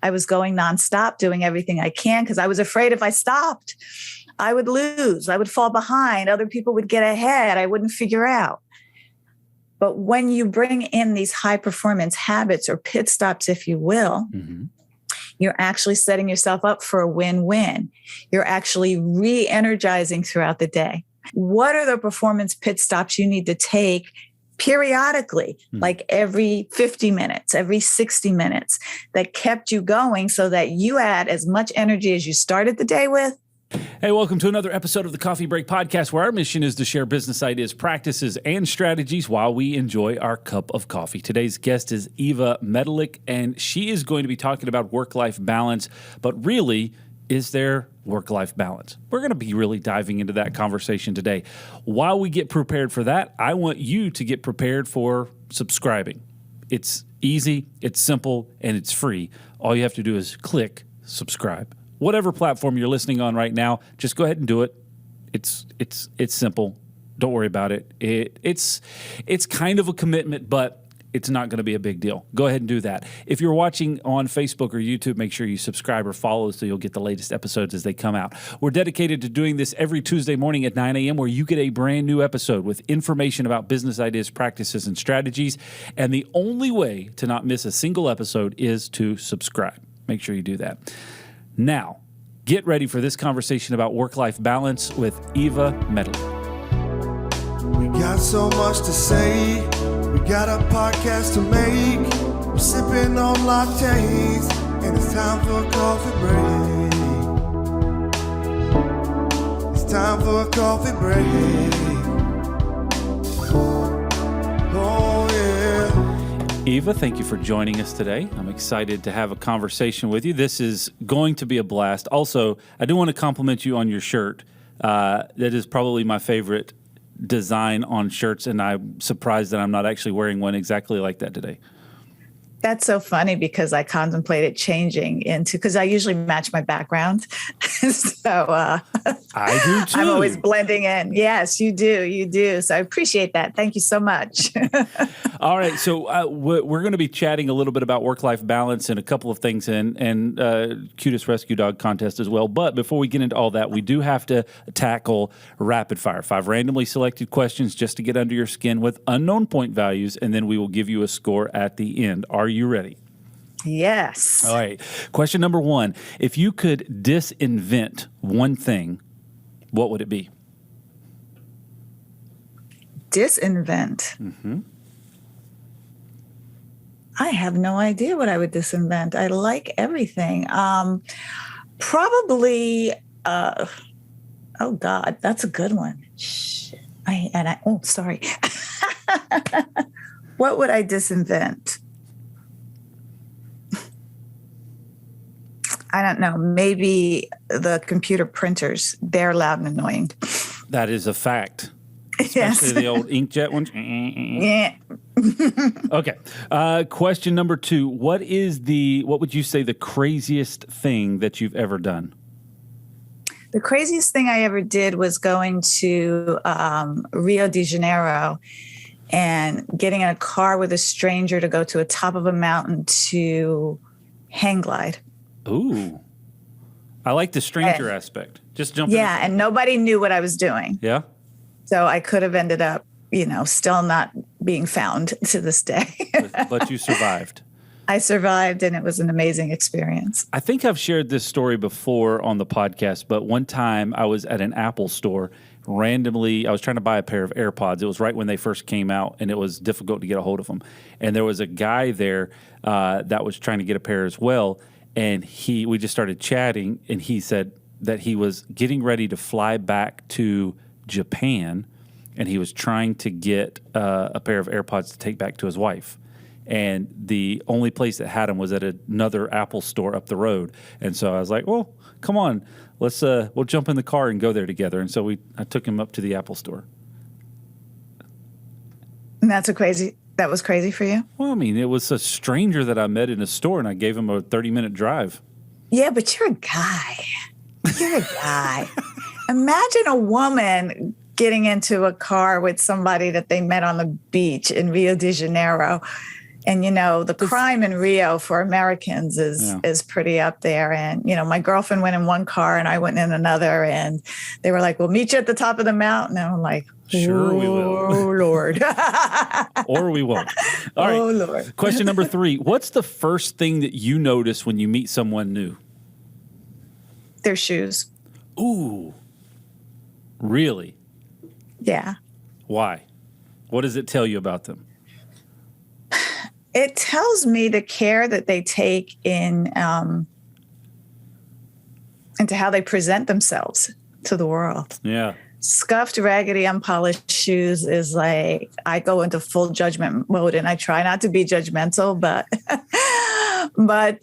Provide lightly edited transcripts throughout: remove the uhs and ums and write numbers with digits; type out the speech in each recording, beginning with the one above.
I was going nonstop, doing everything I can because I was afraid if I stopped, I would lose. I would fall behind. Other people would get ahead. I wouldn't figure out. But when you bring in these high performance habits or pit stops, if you will, you're actually setting yourself up for a win-win. You're actually re-energizing throughout the day. What are the performance pit stops you need to take periodically, like every 50 minutes, every 60 minutes, that kept you going so that you had as much energy as you started the day with? Hey, welcome to another episode of the Coffee Break Podcast, where our mission is to share business ideas, practices, and strategies while we enjoy our cup of coffee. Today's guest is Eva Medilek, and she is going to be talking about work-life balance, but really, is there work-life balance? We're going to be really diving into that conversation today. While we get prepared for that, I want you to get prepared for subscribing. It's easy, it's simple, and it's free. All you have to do is click subscribe. Whatever platform you're listening on right now, just go ahead and do it. It's simple. Don't worry about it. It's kind of a commitment, but it's not going to be a big deal. Go ahead and do that. If you're watching on Facebook or YouTube, make sure you subscribe or follow so you'll get the latest episodes as they come out. We're dedicated to doing this every Tuesday morning at 9 a.m. where you get a brand new episode with information about business ideas, practices, and strategies. And the only way to not miss a single episode is to subscribe. Make sure you do that. Now, get ready for this conversation about work-life balance with Eva Medilek. We got so much to say. We got a podcast to make. We're sipping on lattes, and it's time for a coffee break. It's time for a coffee break. Oh, yeah. Eva, thank you for joining us today. I'm excited to have a conversation with you. This is going to be a blast. Also, I do want to compliment you on your shirt. That is probably my favorite design on shirts, and I'm surprised that I'm not actually wearing one exactly like that today. That's so funny because I contemplated changing into, because I usually match my background. So I do too. I'm always blending in. Yes, you do. You do. So I appreciate that. Thank you so much. All right. So we're going to be chatting a little bit about work-life balance and a couple of things and cutest rescue dog contest as well. But before we get into all that, we do have to tackle rapid fire. 5 randomly selected questions just to get under your skin with unknown point values, and then we will give you a score at the end. Are you ready? Yes. All right. Question number 1. If you could disinvent one thing, what would it be? Disinvent? I have no idea what I would disinvent. I like everything. Probably, oh God, that's a good one. Shit. Sorry. What would I disinvent? I don't know. Maybe the computer printers. They're loud and annoying. That is a fact. Yes. Especially the old inkjet ones. Yeah. Okay. Question number 2. What would you say the craziest thing that you've ever done? The craziest thing I ever did was going to Rio de Janeiro and getting in a car with a stranger to go to the top of a mountain to hang glide. Ooh. I like the stranger aspect. Just jumping. Yeah, and nobody knew what I was doing. Yeah? So I could have ended up, still not being found to this day. But you survived. I survived, and it was an amazing experience. I think I've shared this story before on the podcast, but one time I was at an Apple store. Randomly, I was trying to buy a pair of AirPods. It was right when they first came out, and it was difficult to get a hold of them. And there was a guy there that was trying to get a pair as well, and we just started chatting, and he said that he was getting ready to fly back to Japan, and he was trying to get a pair of AirPods to take back to his wife. And the only place that had them was at another Apple store up the road. And so I was like, well, come on, we'll jump in the car and go there together. And so I took him up to the Apple store. And that was crazy for you? Well, I mean, it was a stranger that I met in a store, and I gave him a 30-minute drive. Yeah, but you're a guy. You're a guy. Imagine a woman getting into a car with somebody that they met on the beach in Rio de Janeiro. And, the crime in Rio for Americans is pretty up there. And, my girlfriend went in one car and I went in another, and they were like, we'll meet you at the top of the mountain. And I'm like, sure we will. Oh, Lord. Or we won't. All right. Oh, Lord. Question number 3. What's the first thing that you notice when you meet someone new? Their shoes. Ooh. Really? Yeah. Why? What does it tell you about them? It tells me the care that they take into how they present themselves to the world. Yeah. Scuffed, raggedy, unpolished shoes is like, I go into full judgment mode, and I try not to be judgmental, but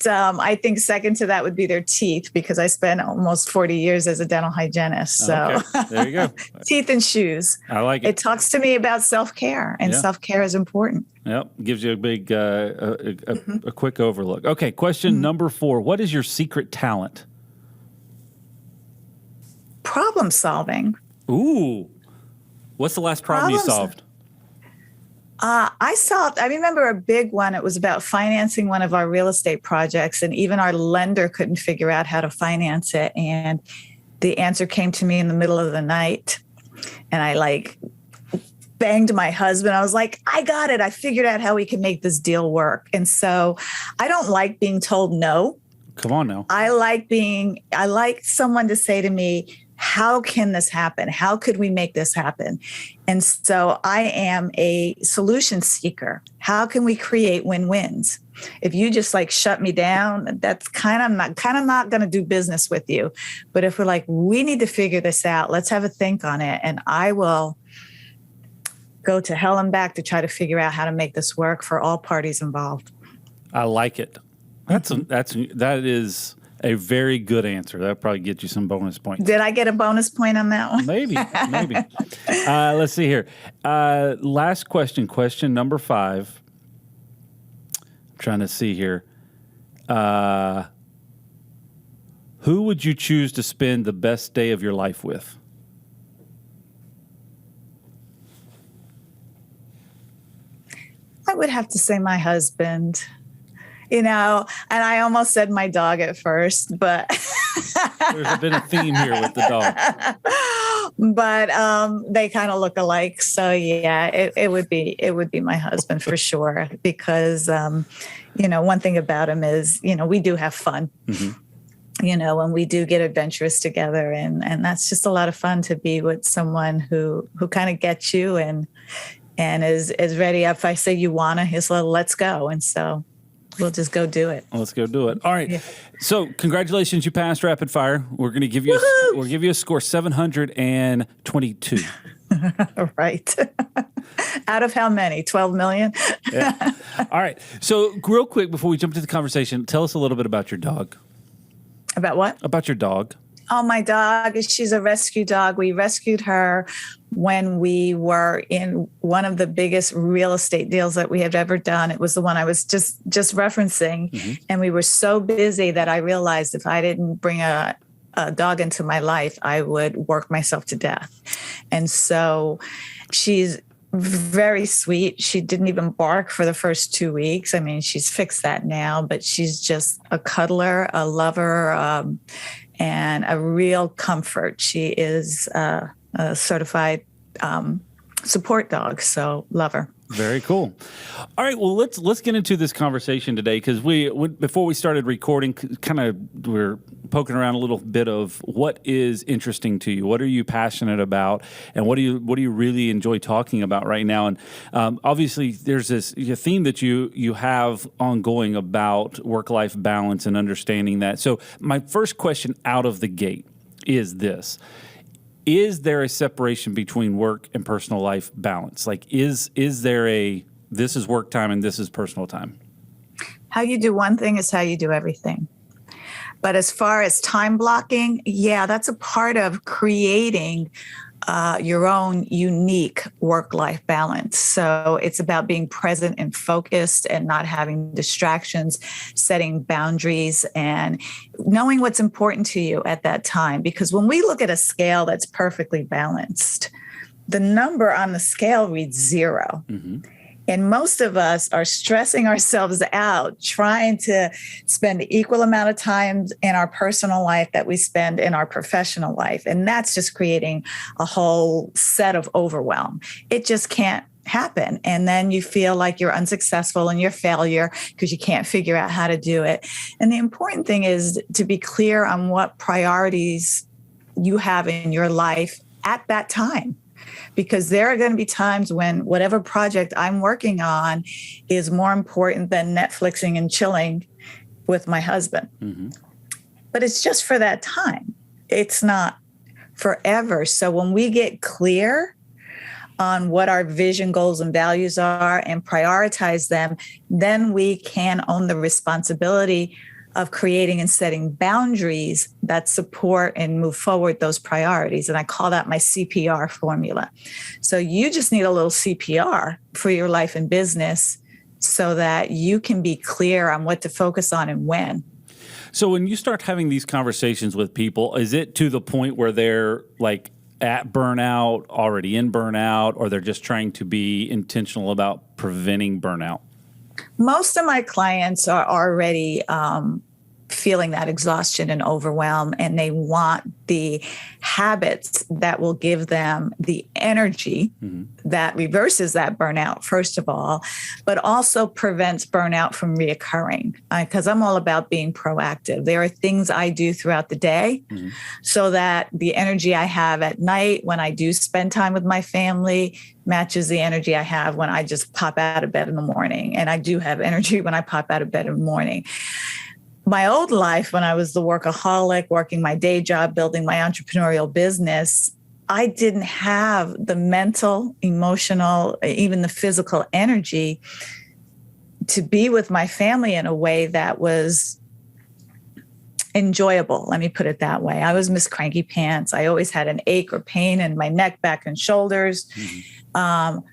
I think second to that would be their teeth, because I spent almost 40 years as a dental hygienist. So okay. There you go. Teeth and shoes. I like it. It talks to me about self-care, and self-care is important. Yep. Gives you a big, a quick overlook. Okay. Question number 4. What is your secret talent? Problem solving. Ooh. What's the last problem you solved? I remember a big one. It was about financing one of our real estate projects, and even our lender couldn't figure out how to finance it. And the answer came to me in the middle of the night, and I banged my husband. I was like, I got it. I figured out how we can make this deal work. And so I don't like being told no. Come on now. I like someone to say to me, how can this happen? How could we make this happen? And so I am a solution seeker. How can we create win-wins? If you just shut me down, that's kind of not going to do business with you. But if we're like, we need to figure this out, let's have a think on it. And I will go to hell and back to try to figure out how to make this work for all parties involved. I like it. That is a very good answer. That'll probably get you some bonus points. Did I get a bonus point on that one? Maybe. Let's see here. Last question number 5. I'm trying to see here. Who would you choose to spend the best day of your life with? I would have to say my husband. And I almost said my dog at first, but there's been a theme here with the dog. But they kind of look alike. So yeah, it would be my husband for sure, because one thing about him is, we do have fun. Mm-hmm. And we do get adventurous together, and that's just a lot of fun to be with someone who kind of gets you and is ready. If I say you wanna, he's like, let's go. And so we'll just go do it. Let's go do it. All right. Yeah. So congratulations, you passed rapid fire. We're going to give you a score 722. Right. Out of how many? 12 million? Yeah. All right. So real quick, before we jump into the conversation, tell us a little bit about your dog. About what? About your dog. Oh, my dog. She's a rescue dog. We rescued her when we were in one of the biggest real estate deals that we have ever done. It was the one I was just referencing. Mm-hmm. And we were so busy that I realized if I didn't bring a dog into my life, I would work myself to death. And so she's very sweet. She didn't even bark for the first 2 weeks. I mean, she's fixed that now, but she's just a cuddler, a lover, and a real comfort. She is a certified support dog, so love her. Very cool. All right, well, let's get into this conversation today, because before we started recording, we're poking around a little bit of what is interesting to you, what are you passionate about, and what do you really enjoy talking about right now. And obviously, there's this theme that you have ongoing about work-life balance and understanding that. So my first question out of the gate is this. Is there a separation between work and personal life balance? Is there this is work time and this is personal time? How you do one thing is how you do everything. But as far as time blocking, yeah, that's a part of creating your own unique work-life balance. So it's about being present and focused and not having distractions, setting boundaries, and knowing what's important to you at that time. Because when we look at a scale that's perfectly balanced, the number on the scale reads 0. Mm-hmm. And most of us are stressing ourselves out, trying to spend the equal amount of time in our personal life that we spend in our professional life. And that's just creating a whole set of overwhelm. It just can't happen. And then you feel like you're unsuccessful and you're a failure because you can't figure out how to do it. And the important thing is to be clear on what priorities you have in your life at that time. Because there are going to be times when whatever project I'm working on is more important than Netflixing and chilling with my husband. Mm-hmm. But it's just for that time. It's not forever. So when we get clear on what our vision, goals, and values are and prioritize them, then we can own the responsibility of creating and setting boundaries that support and move forward those priorities. And I call that my CPR formula. So you just need a little CPR for your life and business so that you can be clear on what to focus on and when. So when you start having these conversations with people, is it to the point where they're like at burnout, already in burnout, or they're just trying to be intentional about preventing burnout? Most of my clients are already feeling that exhaustion and overwhelm, and they want the habits that will give them the energy that reverses that burnout, first of all, but also prevents burnout from reoccurring. Because I'm all about being proactive. There are things I do throughout the day so that the energy I have at night when I do spend time with my family matches the energy I have when I just pop out of bed in the morning. And I do have energy when I pop out of bed in the morning. My old life, when I was the workaholic, working my day job, building my entrepreneurial business, I didn't have the mental, emotional, even the physical energy to be with my family in a way that was enjoyable. Let me put it that way. I was Miss Cranky Pants. I always had an ache or pain in my neck, back, and shoulders.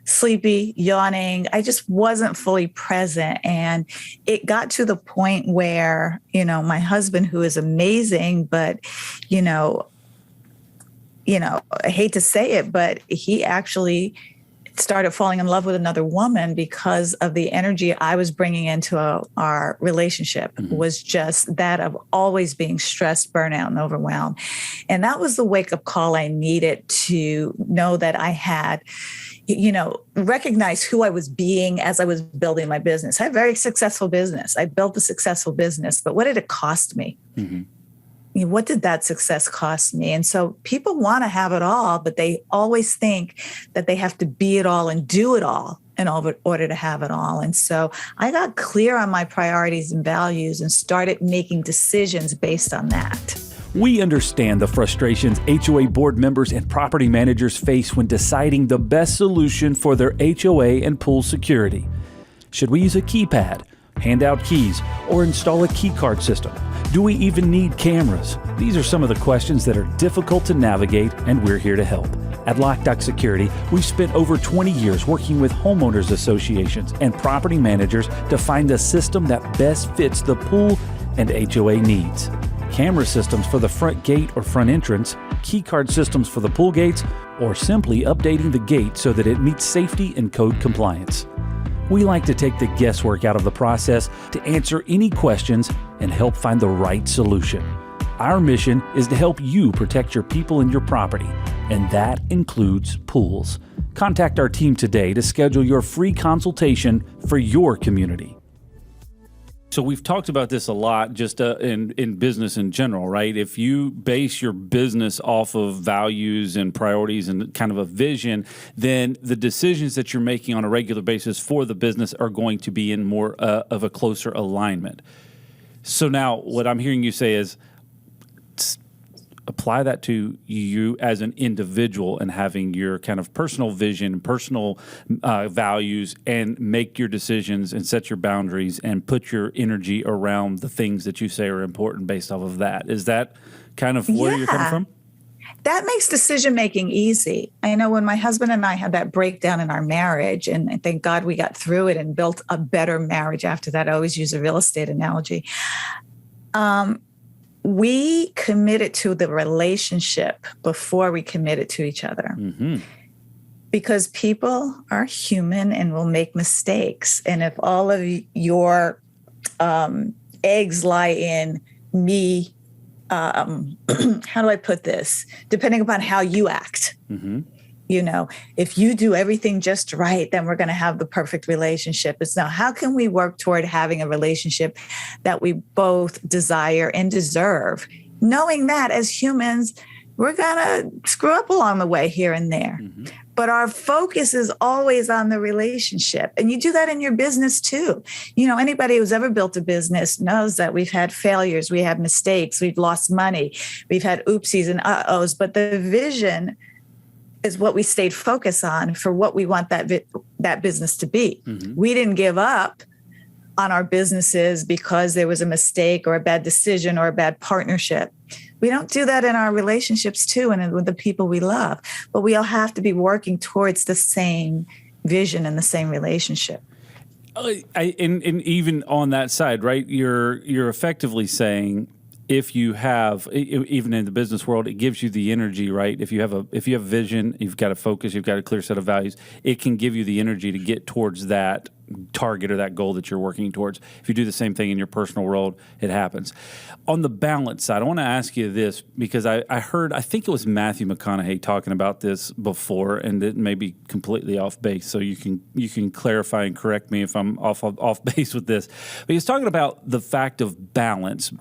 Sleepy, yawning. I just wasn't fully present. And it got to the point where, my husband, who is amazing, but, I hate to say it, but he actually started falling in love with another woman because of the energy I was bringing into our relationship was just that of always being stressed, burnout, and overwhelmed. And that was the wake-up call I needed to know that I had, recognize who I was being as I was building my business. I had a very successful business. I built a successful business, but what did it cost me? What did that success cost me? And so people want to have it all, but they always think that they have to be it all and do it all in order to have it all. And so I got clear on my priorities and values and started making decisions based on that. We understand the frustrations HOA board members and property managers face when deciding the best solution for their HOA and pool security. Should we use a keypad, hand out keys, or install a key card system? Do we even need cameras? These are some of the questions that are difficult to navigate, and we're here to help. At Loc-Doc Security, we've spent over 20 years working with homeowners associations and property managers to find the system that best fits the pool and HOA needs. Camera systems for the front gate or front entrance, key card systems for the pool gates, or simply updating the gate so that it meets safety and code compliance. We like to take the guesswork out of the process to answer any questions and help find the right solution. Our mission is to help you protect your people and your property, and that includes pools. Contact our team today to schedule your free consultation for your community. So we've talked about this a lot just in business in general, right? If you base your business off of values and priorities and kind of a vision, then the decisions that you're making on a regular basis for the business are going to be in more of a closer alignment. So now what I'm hearing you say is apply that to you as an individual and having your kind of personal vision, personal values, and make your decisions and set your boundaries and put your energy around the things that you say are important based off of that. Is that kind of where you're coming from? That makes decision-making easy. I know when my husband and I had that breakdown in our marriage, and thank God we got through it and built a better marriage after that. I always use a real estate analogy. We committed to the relationship before we committed to each other. because people are human and will make mistakes. And if all of your eggs lie in me, how do I put this? Depending upon how you act. Mm-hmm. You know, if you do everything just right, then we're going to have the perfect relationship. It's now, how can we work toward having a relationship that we both desire and deserve, knowing that as humans, we're going to screw up along the way here and there. Mm-hmm. But our focus is always on the relationship. And you do that in your business too. You know, anybody who's ever built a business knows that we've had failures, we have mistakes, we've lost money, we've had oopsies and uh-ohs, but the vision is what we stayed focused on for what we want that business to be. Mm-hmm. We didn't give up on our businesses because there was a mistake or a bad decision or a bad partnership. We don't do that in our relationships too, and with the people we love. But we all have to be working towards the same vision and the same relationship. And even on that side, right? You're effectively saying, if you have, even in the business world, it gives you the energy, right? If you have a vision, you've got a focus, you've got a clear set of values, it can give you the energy to get towards that target or that goal that you're working towards. If you do the same thing in your personal world, it happens. On the balance side, I want to ask you this, because I think it was Matthew McConaughey talking about this before, and it may be completely off base, so you can clarify and correct me if I'm off base with this. But he was talking about the fact of balance.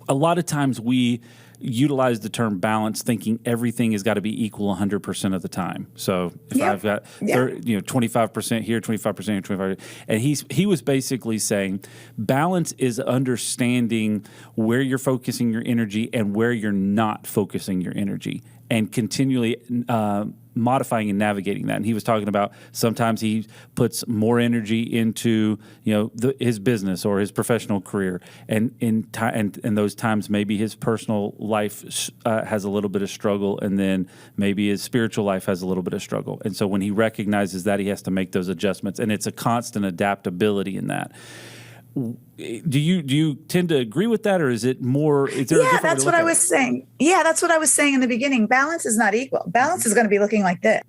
A lot of times we utilize the term balance thinking everything has got to be equal 100% of the time. So if I've got 25% here, 25% here, 25%, and he was basically saying balance is understanding where you're focusing your energy and where you're not focusing your energy, and continually modifying and navigating that. And he was talking about sometimes he puts more energy into his business or his professional career, and in those times maybe his personal life has a little bit of struggle, and then maybe his spiritual life has a little bit of struggle. And so when he recognizes that, he has to make those adjustments, and it's a constant adaptability in that. Do you tend to agree with that, or is it more? Is there a different that's what I was saying. Yeah, that's what I was saying in the beginning. Balance is not equal. Balance is going to be looking like this,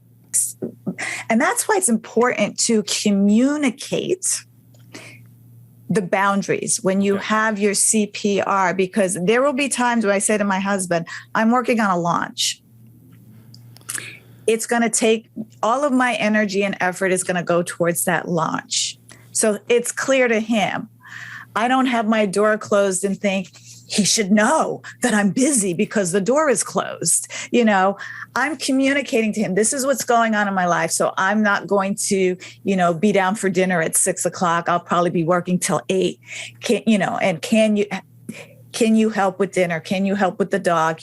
and that's why it's important to communicate the boundaries when you have your CPR, because there will be times where I say to my husband, "I'm working on a launch. It's going to take all of my energy and effort is going to go towards that launch." So it's clear to him. I don't have my door closed and think he should know that I'm busy because the door is closed. I'm communicating to him, this is what's going on in my life. So I'm not going to, be down for dinner at 6:00. I'll probably be working till 8. Can you help with dinner? Can you help with the dog?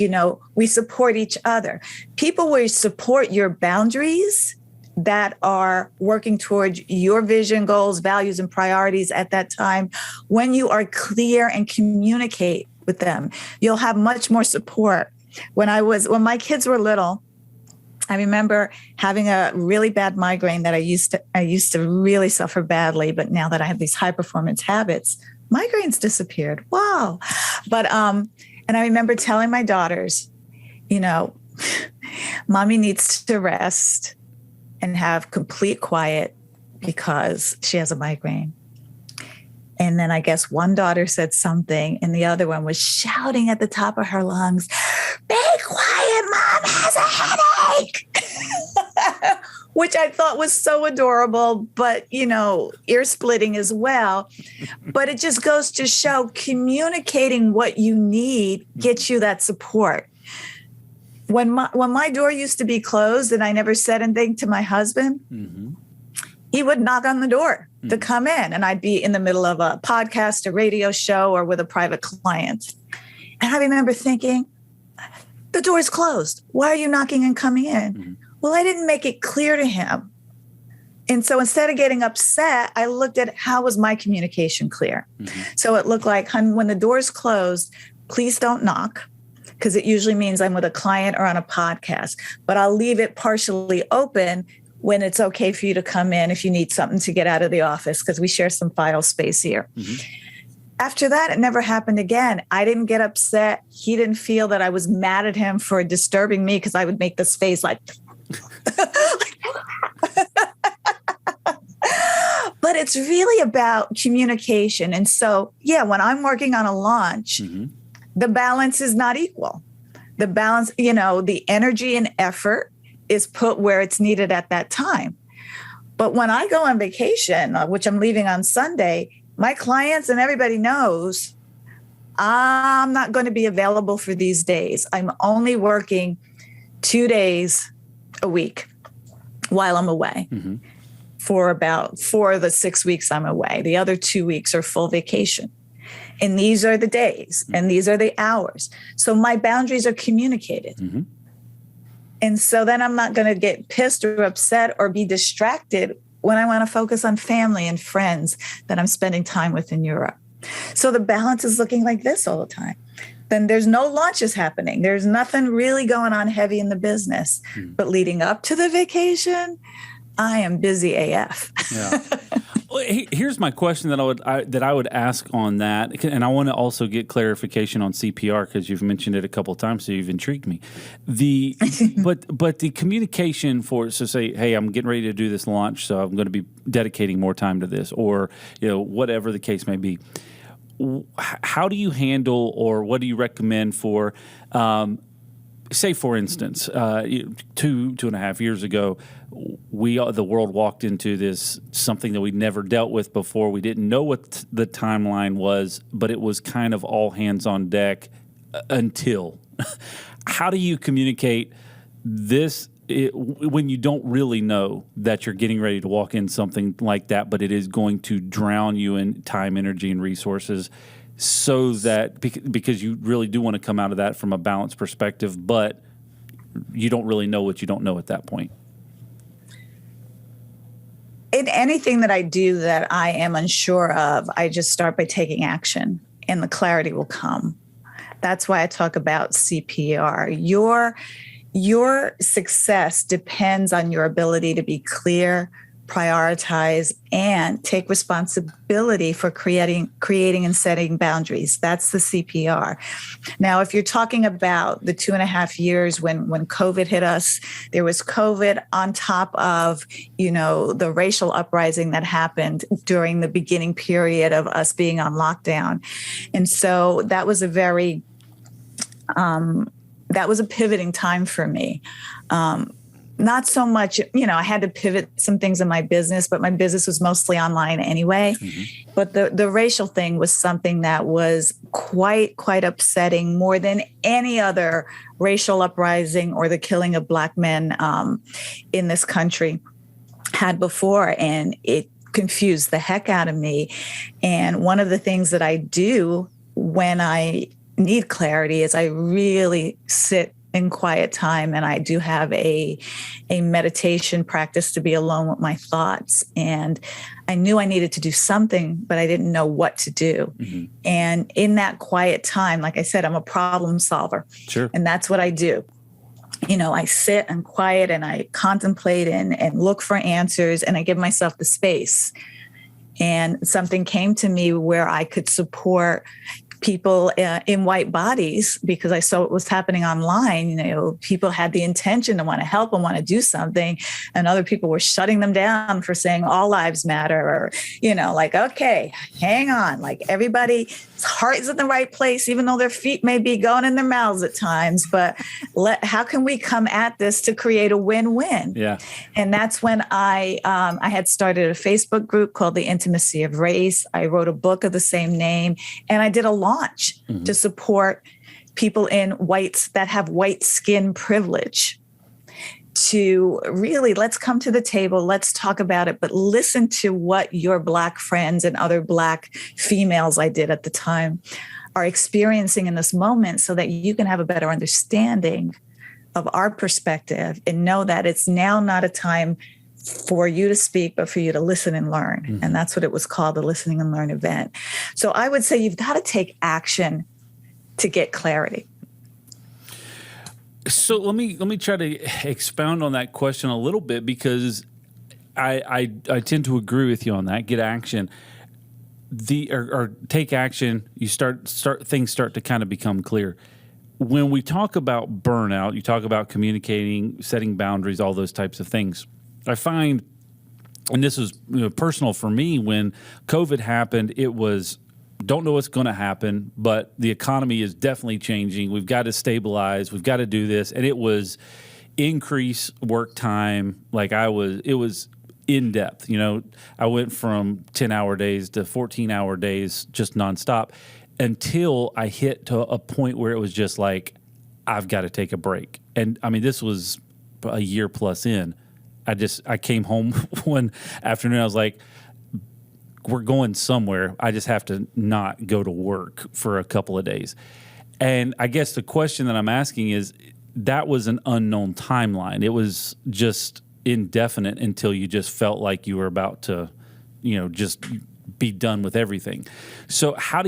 We support each other. People will support your boundaries that are working towards your vision, goals, values, and priorities at that time. When you are clear and communicate with them, you'll have much more support. When my kids were little, I remember having a really bad migraine that I used to really suffer badly. But now that I have these high performance habits, migraines disappeared. Wow. But, and I remember telling my daughters, mommy needs to rest and have complete quiet because she has a migraine. And then I guess one daughter said something and the other one was shouting at the top of her lungs, "Be quiet, Mom has a headache." Which I thought was so adorable, but, ear splitting as well. But it just goes to show communicating what you need gets you that support. When my door used to be closed and I never said anything to my husband, he would knock on the door to come in, and I'd be in the middle of a podcast, a radio show, or with a private client. And I remember thinking, the door's closed. Why are you knocking and coming in? Well, I didn't make it clear to him. And so instead of getting upset, I looked at how was my communication clear. So it looked like, "Hun, when the door's closed, please don't knock, because it usually means I'm with a client or on a podcast, but I'll leave it partially open when it's okay for you to come in if you need something to get out of the office, because we share some file space here." After that, it never happened again. I didn't get upset. He didn't feel that I was mad at him for disturbing me, because I would make this face like, But it's really about communication. And so, yeah, when I'm working on a launch, the balance is not equal. The balance, the energy and effort is put where it's needed at that time. But when I go on vacation, which I'm leaving on Sunday, my clients and everybody knows I'm not going to be available for these days. I'm only working 2 days a week while I'm away. For about 4 of the 6 weeks I'm away. The other 2 weeks are full vacation. And these are the days and these are the hours. So my boundaries are communicated. And so then I'm not going to get pissed or upset or be distracted when I want to focus on family and friends that I'm spending time with in Europe. So the balance is looking like this all the time. Then there's no launches happening. There's nothing really going on heavy in the business. But leading up to the vacation, I am busy AF. Yeah. Well, here's my question that I would ask on that, and I want to also get clarification on CPR because you've mentioned it a couple of times, so you've intrigued me. But the communication for, so say, hey, I'm getting ready to do this launch, so I'm going to be dedicating more time to this, or whatever the case may be. How do you handle, or what do you recommend for? Say, for instance, 2.5 years ago, the world walked into this, something that we'd never dealt with before. We didn't know what the timeline was, but it was kind of all hands on deck until. How do you communicate this when you don't really know that you're getting ready to walk in something like that, but it is going to drown you in time, energy, and resources? So that, because you really do want to come out of that from a balanced perspective, but you don't really know what you don't know at that point. In anything that I do that I am unsure of, I just start by taking action and the clarity will come. That's why I talk about CPR. Your success depends on your ability to be clear, prioritize, and take responsibility for creating and setting boundaries. That's the CPR. Now, if you're talking about the 2.5 years when COVID hit us, there was COVID on top of, the racial uprising that happened during the beginning period of us being on lockdown. And so that was a very, that was a pivoting time for me. Not so much, I had to pivot some things in my business, but my business was mostly online anyway. But the racial thing was something that was quite upsetting, more than any other racial uprising or the killing of Black men in this country had before. And it confused the heck out of me. And one of the things that I do when I need clarity is I really sit in quiet time, and I do have a meditation practice to be alone with my thoughts. And I knew I needed to do something, but I didn't know what to do. And in that quiet time, like I said, I'm a problem solver. Sure. And that's what I do. I sit and quiet and I contemplate and look for answers, and I give myself the space. And something came to me where I could support people in white bodies, because I saw what was happening online. People had the intention to want to help and want to do something, and other people were shutting them down for saying all lives matter, or, okay, hang on. Like, everybody's heart is in the right place, even though their feet may be going in their mouths at times. But how can we come at this to create a win-win? Yeah. And that's when I had started a Facebook group called The Intimacy of Race. I wrote a book of the same name, and I did a launch to support people that have white skin privilege, to really, let's come to the table, let's talk about it, but listen to what your Black friends and other Black females, I did at the time, are experiencing in this moment, so that you can have a better understanding of our perspective and know that it's now not a time for you to speak, but for you to listen and learn. And that's what it was called, the Listening and Learn event. So I would say you've got to take action to get clarity. So let me try to expound on that question a little bit, because I tend to agree with you on that. Get action. Or take action. You things start to kind of become clear. When we talk about burnout, you talk about communicating, setting boundaries, all those types of things. I find, and this is personal for me, when COVID happened, it was, don't know what's going to happen, but the economy is definitely changing. We've got to stabilize. We've got to do this. And it was increase work time. Like it was in depth. I went from 10-hour days to 14-hour days, just nonstop, until I hit to a point where it was just like, I've got to take a break. And I mean, this was a year plus in. I came home one afternoon. I was like, we're going somewhere. I just have to not go to work for a couple of days. And I guess the question that I'm asking is, that was an unknown timeline. It was just indefinite until you just felt like you were about to, just be done with everything. So I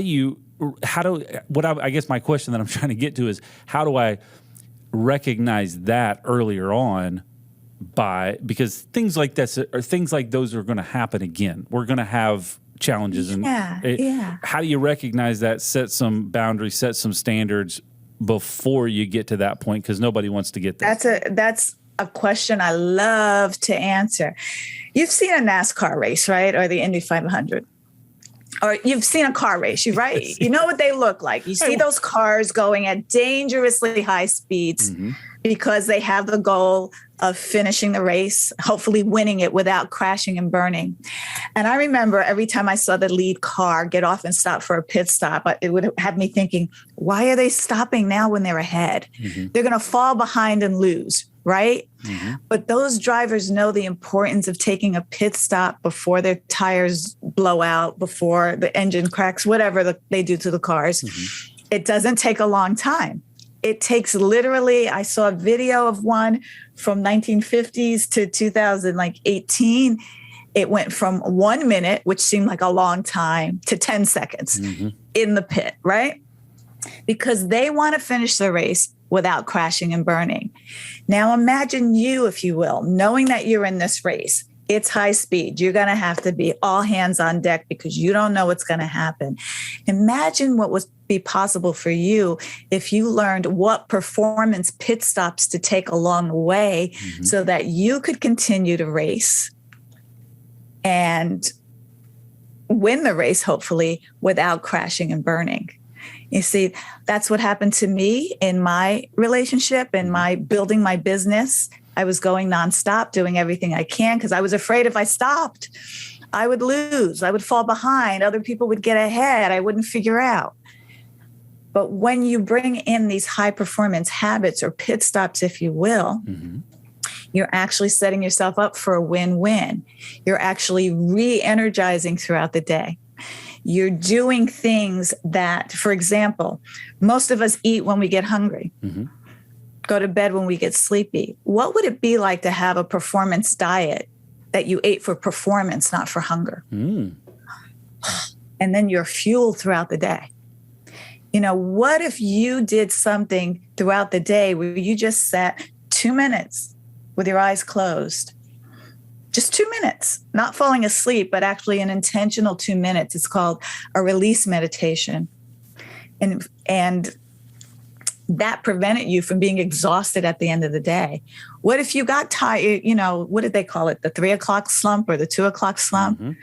guess my question that I'm trying to get to is, how do I recognize that earlier on? Because things like this or things like those are going to happen again. We're going to have challenges. How do you recognize that, set some boundaries, set some standards before you get to that point? Because nobody wants to get there. That's a question I love to answer. You've seen a NASCAR race, right? Or the Indy 500. Or you've seen a car race, right? You know what they look like. You see those cars going at dangerously high speeds because they have the goal of finishing the race, hopefully winning it without crashing and burning. And I remember every time I saw the lead car get off and stop for a pit stop, it would have me thinking, why are they stopping now when they're ahead? They're going to fall behind and lose, right? But those drivers know the importance of taking a pit stop before their tires blow out, before the engine cracks, whatever they do to the cars. It doesn't take a long time. It takes literally, I saw a video of one from 1950s to 2018. It went from 1 minute, which seemed like a long time, to 10 seconds in the pit, right? Because they want to finish the race without crashing and burning. Now imagine you, if you will, knowing that you're in this race. It's high speed. You're going to have to be all hands on deck because you don't know what's going to happen. Imagine what would be possible for you if you learned what performance pit stops to take along the way so that you could continue to race and win the race, hopefully, without crashing and burning. You see, that's what happened to me in my relationship, in my building my business. I was going nonstop, doing everything I can because I was afraid if I stopped, I would lose. I would fall behind. Other people would get ahead. I wouldn't figure out. But when you bring in these high performance habits or pit stops, if you will, you're actually setting yourself up for a win-win. You're actually re-energizing throughout the day. You're doing things that, for example, most of us eat when we get hungry. Go to bed when we get sleepy. What would it be like to have a performance diet that you ate for performance, not for hunger? And then you're fueled throughout the day. What if you did something throughout the day where you just sat 2 minutes with your eyes closed? Just 2 minutes, not falling asleep, but actually an intentional 2 minutes. It's called a release meditation. And that prevented you from being exhausted at the end of the day. What if you got tired? What did they call it? The 3 o'clock slump or the 2 o'clock slump?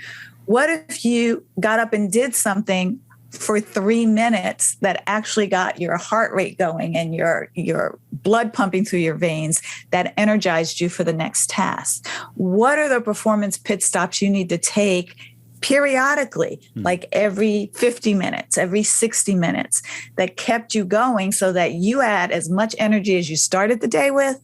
What if you got up and did something for 3 minutes that actually got your heart rate going and your blood pumping through your veins that energized you for the next task? What are the performance pit stops you need to take periodically, like every 50 minutes, every 60 minutes, that kept you going so that you had as much energy as you started the day with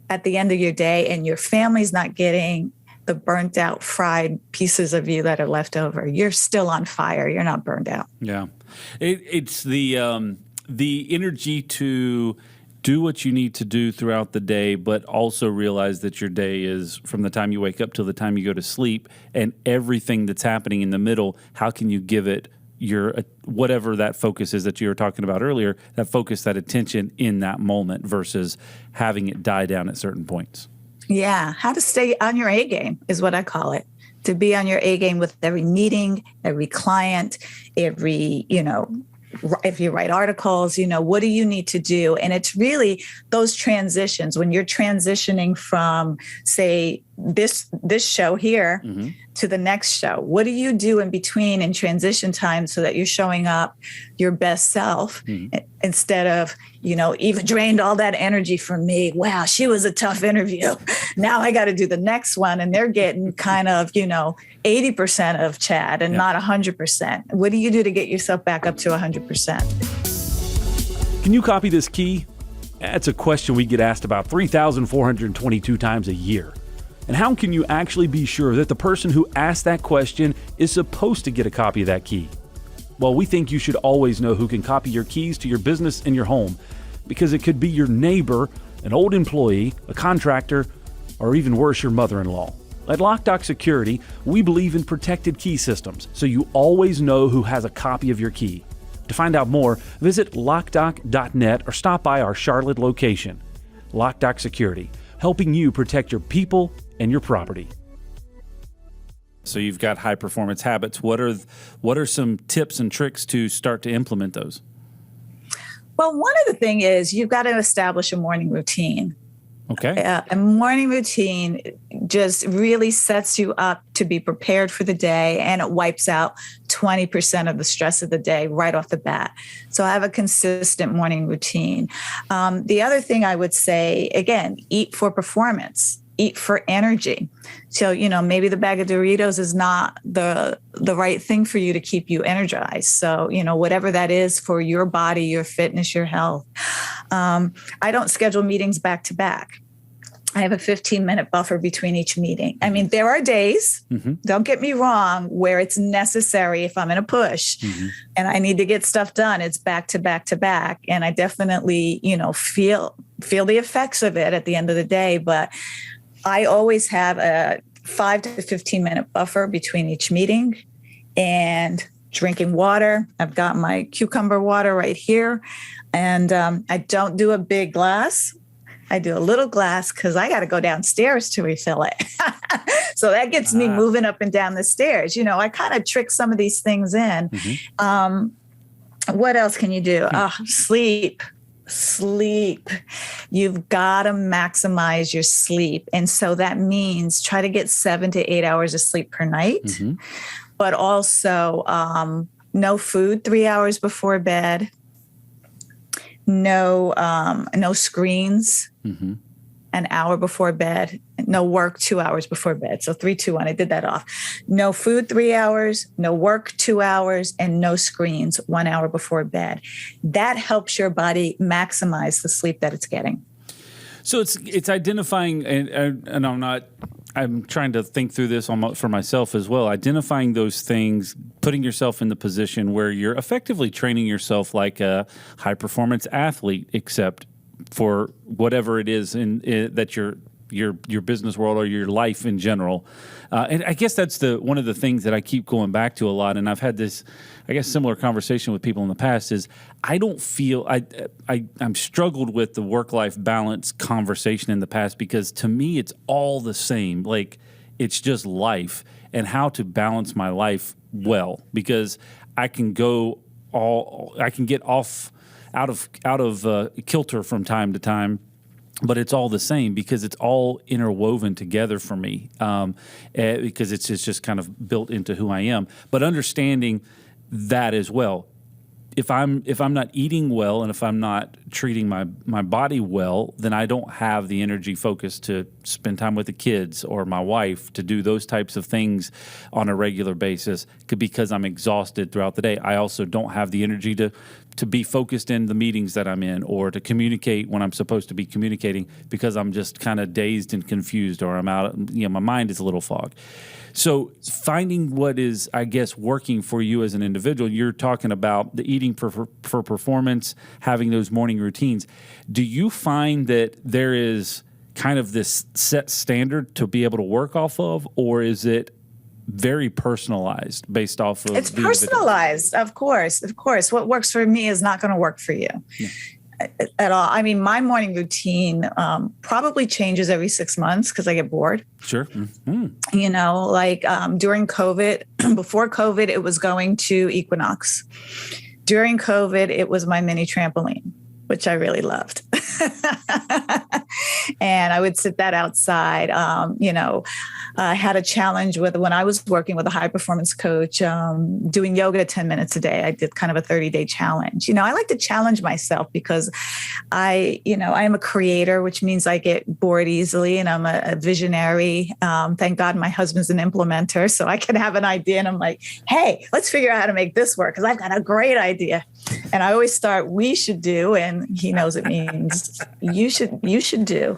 at the end of your day, and your family's not getting the burnt out, fried pieces of you that are left over. You're still on fire. You're not burned out. Yeah. It's the energy to do what you need to do throughout the day, but also realize that your day is from the time you wake up till the time you go to sleep, and everything that's happening in the middle, how can you give it your whatever that focus is that you were talking about earlier, that focus, that attention in that moment versus having it die down at certain points. Yeah. How to stay on your A game is what I call it. To be on your A game with every meeting, every client, every, if you write articles, what do you need to do? And it's really those transitions when you're transitioning from, say, this show here to the next show. What do you do in between in transition time so that you're showing up your best self instead of, Eva drained all that energy from me. Wow, she was a tough interview. Now I got to do the next one. And they're getting kind of, 80% of Chad and not 100%. What do you do to get yourself back up to 100%? Can you copy this key? That's a question we get asked about 3,422 times a year. And how can you actually be sure that the person who asked that question is supposed to get a copy of that key? Well, we think you should always know who can copy your keys to your business and your home, because it could be your neighbor, an old employee, a contractor, or even worse, your mother-in-law. At Loc-Doc Security, we believe in protected key systems, so you always know who has a copy of your key. To find out more, visit locdoc.net or stop by our Charlotte location. Loc-Doc Security, helping you protect your people and your property. So you've got high performance habits. What are some tips and tricks to start to implement those? Well, one of the things is you've got to establish a morning routine. Okay. A morning routine just really sets you up to be prepared for the day, and it wipes out 20% of the stress of the day right off the bat. So I have a consistent morning routine. The other thing I would say, again, eat for performance. Eat for energy. So, maybe the bag of Doritos is not the right thing for you to keep you energized. So, whatever that is for your body, your fitness, your health. I don't schedule meetings back to back. I have a 15-minute buffer between each meeting. I mean, there are days, don't get me wrong, where it's necessary if I'm in a push and I need to get stuff done. It's back to back to back. And I definitely, feel the effects of it at the end of the day. But I always have a 5 to 15-minute buffer between each meeting, and drinking water. I've got my cucumber water right here. And I don't do a big glass. I do a little glass because I got to go downstairs to refill it. So that gets me moving up and down the stairs. I kind of trick some of these things in. What else can you do? Sleep. You've got to maximize your sleep. And so that means try to get 7 to 8 hours of sleep per night, but also no food 3 hours before bed, no screens an hour before bed, no work 2 hours before bed. So 3, 2, 1, I did that off. No food 3 hours, no work 2 hours, and no screens 1 hour before bed. That helps your body maximize the sleep that it's getting. So it's identifying, and I'm trying to think through this for myself as well, identifying those things, putting yourself in the position where you're effectively training yourself like a high-performance athlete, except for whatever it is that your business world or your life in general. And I guess that's one of the things that I keep going back to a lot. And I've had this, similar conversation with people in the past is I don't feel I'm struggled with the work-life balance conversation in the past, because to me, it's all the same. Like, it's just life and how to balance my life well, because I can get out of kilter from time to time, but it's all the same because it's all interwoven together for me, because it's just kind of built into who I am. But understanding that as well, if I'm not eating well and if I'm not treating my body well, then I don't have the energy focus to spend time with the kids or my wife, to do those types of things on a regular basis, because I'm exhausted throughout the day. I also don't have the energy to be focused in the meetings that I'm in, or to communicate when I'm supposed to be communicating, because I'm just kind of dazed and confused, or I'm out, my mind is a little fogged. So finding what is, working for you as an individual. You're talking about the eating for performance, having those morning routines. Do you find that there is kind of this set standard to be able to work off of, or is it very personalized based off of? It's personalized, of course. What works for me is not going to work for you. Yeah. At all. I mean, my morning routine probably changes every 6 months because I get bored. Sure. Mm-hmm. During COVID, before COVID, it was going to Equinox. During COVID, it was my mini trampoline, which I really loved. And I would sit that outside. I had a challenge when I was working with a high performance coach, doing yoga 10 minutes a day. I did kind of a 30-day challenge. I like to challenge myself because I am a creator, which means I get bored easily, and I'm a visionary. Thank God my husband's an implementer, so I can have an idea and I'm like, hey, let's figure out how to make this work because I've got a great idea. And I always start, we should do, and he knows it means you should do.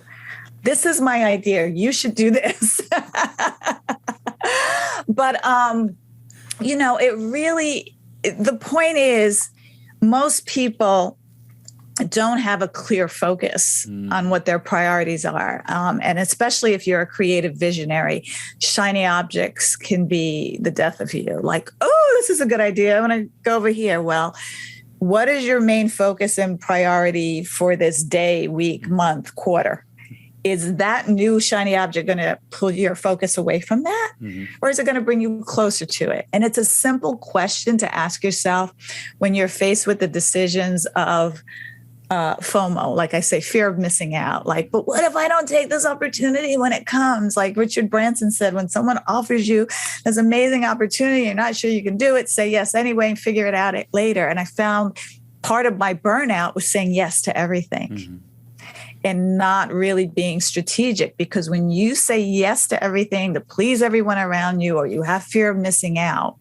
This is my idea. You should do this. But, the point is most people don't have a clear focus on what their priorities are. And especially if you're a creative visionary, shiny objects can be the death of you. Like, oh, this is a good idea. I want to go over here. Well, what is your main focus and priority for this day, week, month, quarter? Is that new shiny object going to pull your focus away from that? Or is it going to bring you closer to it? And it's a simple question to ask yourself when you're faced with the decisions of FOMO, like I say, fear of missing out. Like, but what if I don't take this opportunity when it comes? Like Richard Branson said, when someone offers you this amazing opportunity, you're not sure you can do it, say yes anyway and figure it out later. And I found part of my burnout was saying yes to everything. And not really being strategic, because when you say yes to everything to please everyone around you, or you have fear of missing out,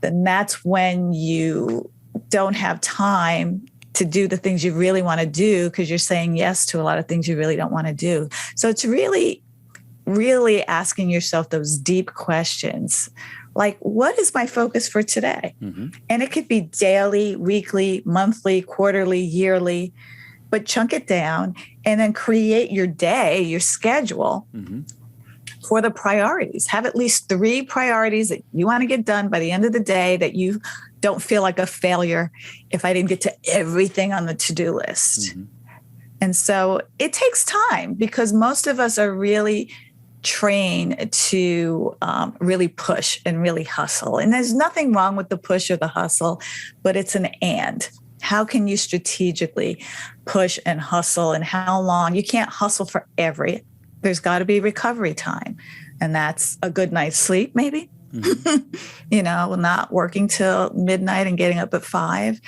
then that's when you don't have time to do the things you really want to do, because you're saying yes to a lot of things you really don't want to do. So it's really, really asking yourself those deep questions. Like, what is my focus for today? And it could be daily, weekly, monthly, quarterly, yearly, but chunk it down and then create your day, your schedule for the priorities. Have at least 3 priorities that you want to get done by the end of the day that you don't feel like a failure if I didn't get to everything on the to-do list. And so it takes time, because most of us are really trained to really push and really hustle. And there's nothing wrong with the push or the hustle, but it's an and. How can you strategically push and hustle, and how long? You can't hustle for there's got to be recovery time. And that's a good night's sleep, maybe, not working till midnight and getting up at 5,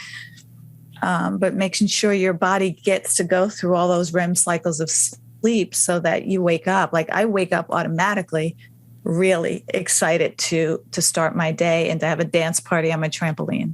but making sure your body gets to go through all those REM cycles of sleep so that you wake up. Like I wake up automatically, really excited to start my day and to have a dance party on my trampoline.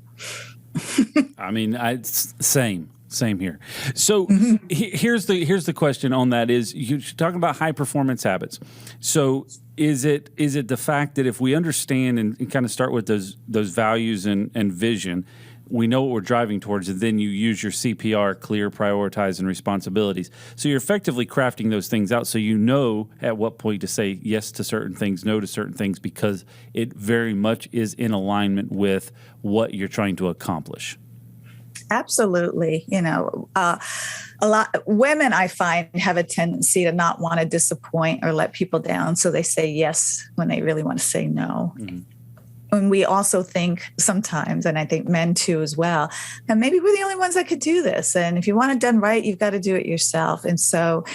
I mean, same here. So here's the question on that is, you're talking about high performance habits. So is it the fact that if we understand and kind of start with those values and vision, we know what we're driving towards, and then you use your CPR, clear, prioritize, and responsibilities. So you're effectively crafting those things out so you know at what point to say yes to certain things, no to certain things, because it very much is in alignment with what you're trying to accomplish. Absolutely. A lot women, I find, have a tendency to not want to disappoint or let people down. So they say yes when they really want to say no. And we also think sometimes, and I think men too as well, and maybe we're the only ones that could do this. And if you want it done right, you've got to do it yourself. And so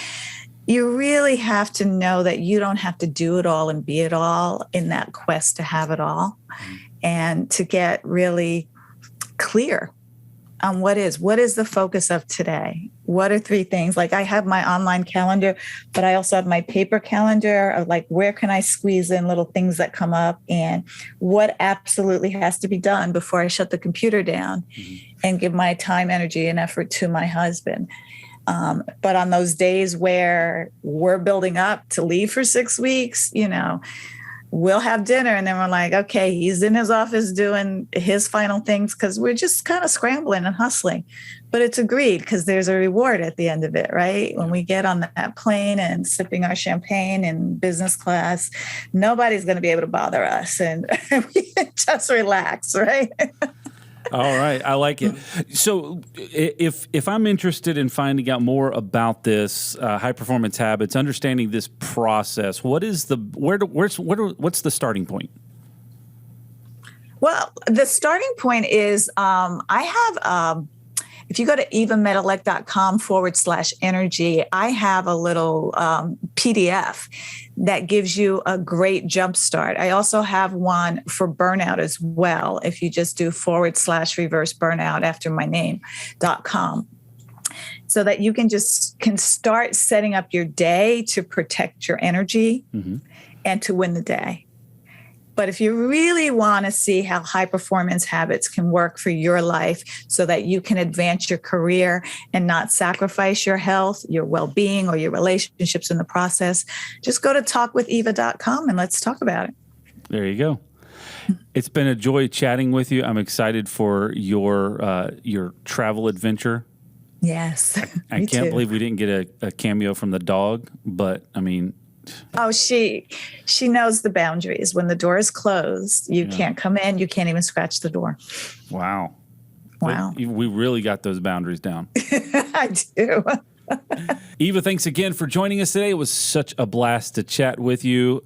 you really have to know that you don't have to do it all and be it all in that quest to have it all, and to get really clear on what is the focus of today. What are 3 things? Like I have my online calendar, but I also have my paper calendar of like, where can I squeeze in little things that come up, and what absolutely has to be done before I shut the computer down and give my time, energy, and effort to my husband. But on those days where we're building up to leave for 6 weeks, we'll have dinner and then we're like, okay, he's in his office doing his final things because we're just kind of scrambling and hustling. But it's agreed because there's a reward at the end of it, right? When we get on that plane and sipping our champagne in business class, nobody's going to be able to bother us, and we can just relax, right? All right. I like it. So if I'm interested in finding out more about this high performance habits, understanding this process, what's the starting point? Well, the starting point is I have, if you go to evamedilek.com/energy, I have a little PDF that gives you a great jump start. I also have one for burnout as well. If you just do /reverse burnout after my name.com. So that you can start setting up your day to protect your energy and to win the day. But if you really want to see how high performance habits can work for your life so that you can advance your career and not sacrifice your health, your well-being, or your relationships in the process, just go to talkwitheva.com and let's talk about it. There you go. It's been a joy chatting with you. I'm excited for your travel adventure. Yes. I can't believe we didn't get a cameo from the dog, but I mean. Oh, she knows the boundaries. When the door is closed, you can't come in. You can't even scratch the door. Wow. Wow. We really got those boundaries down. I do. Eva, thanks again for joining us today. It was such a blast to chat with you.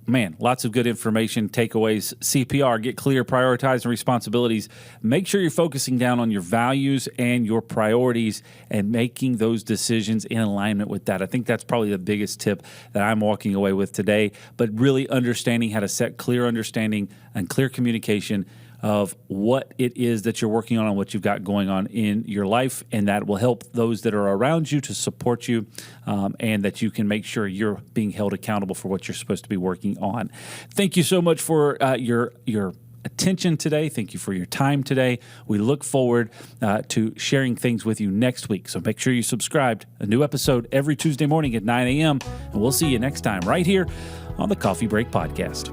Man, lots of good information, takeaways, CPR, get clear, prioritize, and responsibilities. Make sure you're focusing down on your values and your priorities and making those decisions in alignment with that. I think that's probably the biggest tip that I'm walking away with today, but really understanding how to set clear understanding and clear communication of what it is that you're working on and what you've got going on in your life, and that will help those that are around you to support you, and that you can make sure you're being held accountable for what you're supposed to be working on. Thank you so much for your attention today. Thank you for your time today. We look forward to sharing things with you next week. So make sure you subscribe. A new episode every Tuesday morning at 9 a.m., and we'll see you next time right here on the Coffee Break Podcast.